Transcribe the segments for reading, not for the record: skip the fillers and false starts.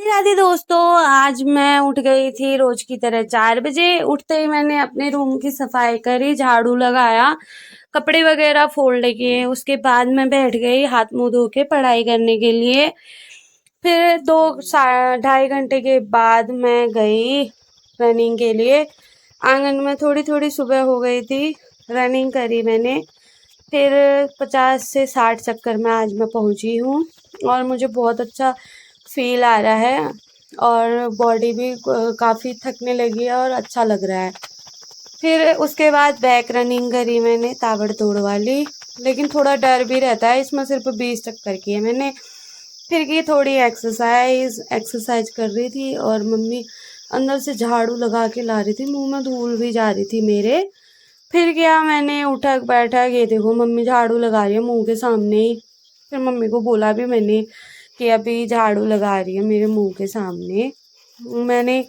राधे दोस्तों, आज मैं उठ गई थी रोज की तरह 4 बजे। उठते ही मैंने अपने रूम की सफाई करी, झाड़ू लगाया, कपड़े वगैरह फोल्ड किए। उसके बाद मैं बैठ गई हाथ मुंह धो के पढ़ाई करने के लिए। फिर 2 ढाई घंटे के बाद मैं गई रनिंग के लिए। आंगन में थोड़ी थोड़ी सुबह हो गई थी, रनिंग करी मैंने। फिर 50 से 60 चक्कर में आज मैं पहुंची हूँ और मुझे बहुत अच्छा फील आ रहा है और बॉडी भी काफ़ी थकने लगी है और अच्छा लग रहा है। फिर उसके बाद बैक रनिंग करी मैंने ताबड़तोड़ वाली, लेकिन थोड़ा डर भी रहता है, इसमें सिर्फ 20 चक्कर किए मैंने। फिर की थोड़ी एक्सरसाइज कर रही थी और मम्मी अंदर से झाड़ू लगा के ला रही थी, मुंह में धूल भी जा रही थी मेरे। फिर क्या, मैंने उठक बैठक, ये देखो मम्मी झाड़ू लगा रही है मुंह के सामने ही। फिर मम्मी को बोला भी मैंने कि अभी झाड़ू लगा रही है मेरे मुंह के सामने। मैंने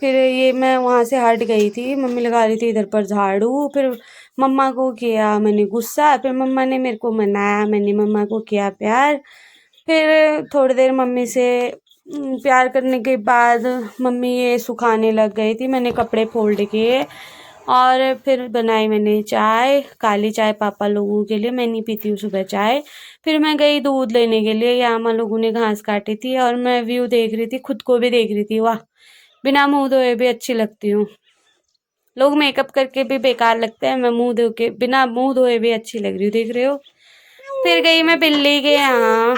फिर ये मैं वहाँ से हट गई थी, मम्मी लगा रही थी इधर पर झाड़ू। फिर मम्मा को किया मैंने गुस्सा, फिर मम्मा ने मेरे को मनाया, मैंने मम्मा को किया प्यार। फिर थोड़ी देर मम्मी से प्यार करने के बाद मम्मी ये सुखाने लग गई थी, मैंने कपड़े फोल्ड किए और फिर बनाई मैंने चाय, काली चाय पापा लोगों के लिए। मैं नहीं पीती हूँ सुबह चाय। फिर मैं गई दूध लेने के लिए, यहाँ माँ लोगों ने घास काटी थी और मैं व्यू देख रही थी, खुद को भी देख रही थी। वाह, बिना मुंह धोए भी अच्छी लगती हूँ। लोग मेकअप करके भी बेकार लगते हैं, मैं मुंह धो के बिना मुंह धोए भी अच्छी लग रही हूँ, देख रहे हो। फिर गई मैं बिल्ली के यहाँ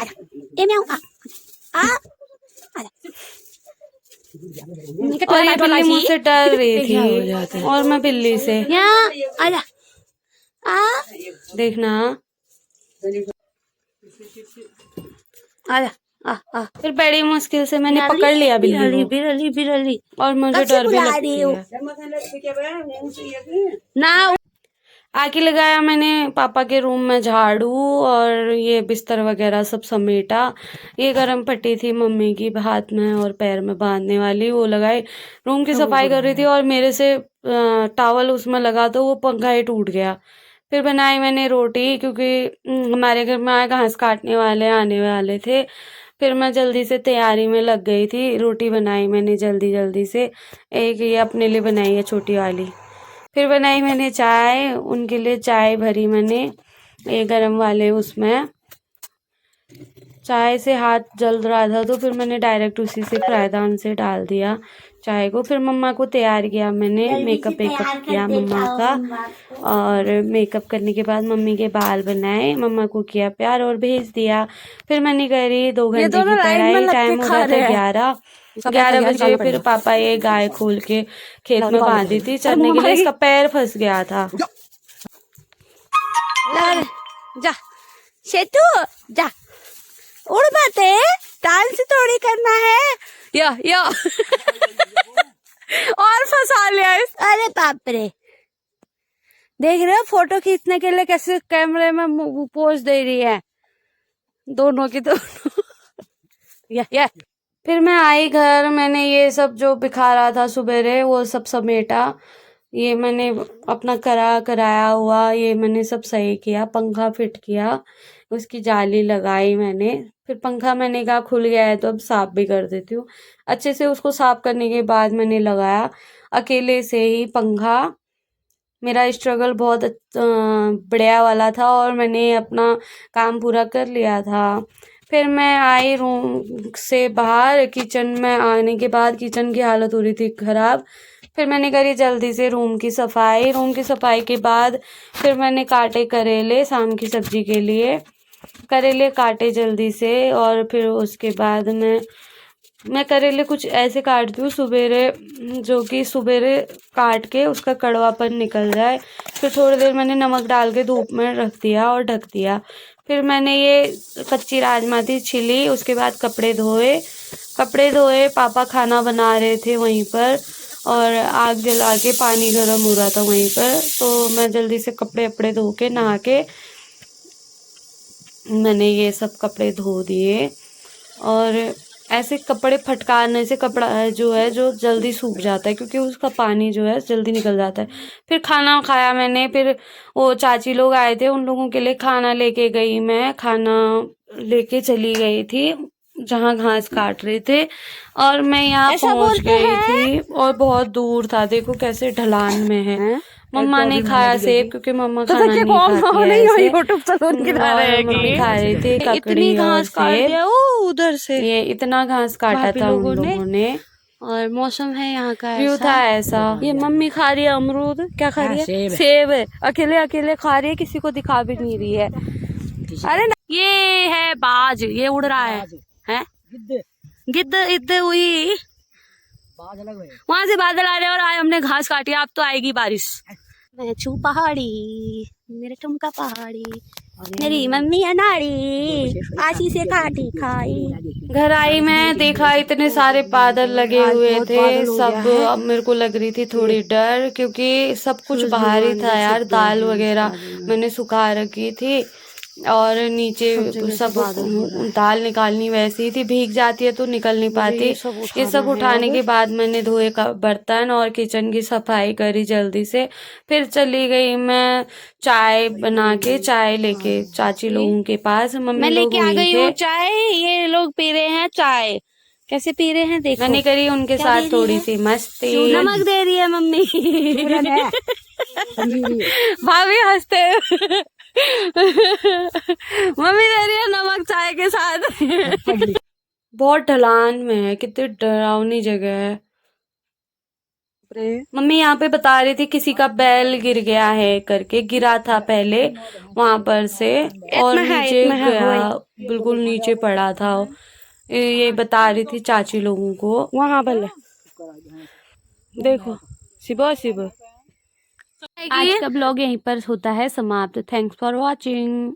और ये बिल्ली मुझसे डर रही थी और मैं बिल्ली से देखना फिर बड़ी मुश्किल से मैंने पकड़ लिया बिल्ली को। बिरली और मुझे डर भी लगती है ना। आके लगाया मैंने पापा के रूम में झाड़ू और ये बिस्तर वगैरह सब समेटा। ये गरम पट्टी थी मम्मी की हाथ में और पैर में बांधने वाली, वो लगाई। रूम की सफाई कर रही थी और मेरे से टॉवल उसमें लगा तो वो पंखा ही टूट गया। फिर बनाई मैंने रोटी, क्योंकि हमारे घर में घास काटने वाले आने वाले थे। फिर मैं जल्दी से तैयारी में लग गई थी, रोटी बनाई मैंने जल्दी जल्दी से। एक ये अपने लिए बनाई है छोटी वाली। फिर बनाई मैंने चाय, उनके लिए चाय भरी मैंने ये गरम वाले उसमें। चाय से हाथ जल रहा था तो फिर मैंने डायरेक्ट उसी से फ्रायदान से डाल दिया चाय को। फिर मम्मा को तैयार किया मैंने, मेकअप किया मम्मा का। और मेकअप करने के बाद मम्मी के बाल बनाए, मम्मा को किया प्यार और भेज दिया। फिर मैंने करी 2 घंटे की पढ़ाई। टाइम हो रहा था 11 बजे। फिर पापा ये गाय खोल के खेत में बांधी थी चरने के लिए, इसका पैर फंस गया था। जा शेतू जा, उड़ बाते, डांस थोड़ी करना है। या और फंसा लिया इस। अरे बाप रे, देख रहे हो फोटो खींचने के लिए कैसे कैमरे में पोज दे रही है दोनों की दोनों। या फिर मैं आई घर, मैंने ये सब जो बिखारा था सुबेरे वो सब समेटा। ये मैंने अपना कराया हुआ ये मैंने सब सही किया, पंखा फिट किया, उसकी जाली लगाई मैंने। फिर पंखा मैंने कहा खुल गया है तो अब साफ भी कर देती हूँ अच्छे से। उसको साफ करने के बाद मैंने लगाया अकेले से ही पंखा। मेरा स्ट्रगल बहुत बढ़िया वाला था और मैंने अपना काम पूरा कर लिया था। फिर मैं आई रूम से बाहर, किचन में आने के बाद किचन की हालत हो रही थी ख़राब। फिर मैंने करी जल्दी से रूम की सफाई। रूम की सफाई के बाद फिर मैंने काटे करेले शाम की सब्जी के लिए, करेले काटे जल्दी से। और फिर उसके बाद मैं करेले कुछ ऐसे काटती हूँ सुबेरे, जो कि सुबेरे काट के उसका कड़वापन निकल जाए। फिर थोड़ी देर मैंने नमक डाल के धूप में रख दिया और ढक दिया। फिर मैंने ये कच्ची राजमा थी छिली, उसके बाद कपड़े धोए। पापा खाना बना रहे थे वहीं पर और आग जला के पानी गर्म हो रहा था वहीं पर। तो मैं जल्दी से कपड़े धो के नहा के मैंने ये सब कपड़े धो दिए। और ऐसे कपड़े फटकारने से कपड़ा जो है जो जल्दी सूख जाता है, क्योंकि उसका पानी जो है जल्दी निकल जाता है। फिर खाना खाया मैंने, फिर वो चाची लोग आए थे उन लोगों के लिए खाना लेके गई मैं, खाना लेके चली गई थी। जहाँ घास काट रहे थे और मैं यहाँ ऐसा पहुंच बोलते गई हैं? थी और बहुत दूर था। देखो कैसे ढलान में है। हैं? मम्मा ने खाया सेब क्योंकि मम्मा तो खाना बच्चे नहीं कौन खाती है नहीं ऐसे। यूट्यूब चैनल गिरा और रहे हैं मम्मी कि खा रही थी इतनी ककड़ी और घास काट सेब। दिया वो उधर से ये इतना घास काटा भाभी था उन लोगों लोगों ने। और मौसम है यहाँ का व्यू ऐसा। था ऐसा। ये मम्मी खा रही है अमरूद। क्या खा रही है? सेब है। अकेले अकेले खा रही है, किसी को दिखा भी नहीं रही है। अरे ये है बाज, ये उड़ रहा है? गिद्ध इद्ध हुई। वहां से बादल आ रहे हैं और आज हमने घास काटी, अब तो आएगी बारिश। मैं छू पहाड़ी, मेरे ठुमका पहाड़ी, मेरी मम्मी अनाड़ी, आशी से काटी खाई। घर आई मैं देखा इतने सारे बादल लगे आज हुए बहुत थे बादल हो गया सब। है। अब मेरे को लग रही थी थोड़ी डर क्योंकि सब कुछ बाहर ही था यार। दाल वगैरह मैंने सुखा रखी थी और नीचे सब दाल निकालनी वैसी ही थी, भीग जाती है तो निकल नहीं पाती। ये सब उठाने के बाद मैंने धोए का बर्तन और किचन की सफाई करी जल्दी से। फिर चली गई मैं चाय बना के, चाय लेके चाची लोगों के पास। मम्मी मैं लोग लेके आ वहीं गई थे। हूँ चाय, ये लोग पी रहे हैं चाय। कैसे पी रहे हैं देखो। मैंने करी उनके क्या दे साथ रही थोड़ी है? सी मस्ती। नमक दे रही है मम्मी। भाभी हंसते मम्मी दे रही है नमक चाय के साथ। बहुत ढलान में है, कितनी डरावनी जगह है। मम्मी यहाँ पे बता रही थी किसी का बैल गिर गया है करके। गिरा था पहले वहां पर से और नीचे गया, बिल्कुल नीचे पड़ा था। ये बता रही थी चाची लोगों को। वहां भले देखो शिबो शिबो। आज का ब्लॉग यहीं पर होता है समाप्त। Thanks for watching.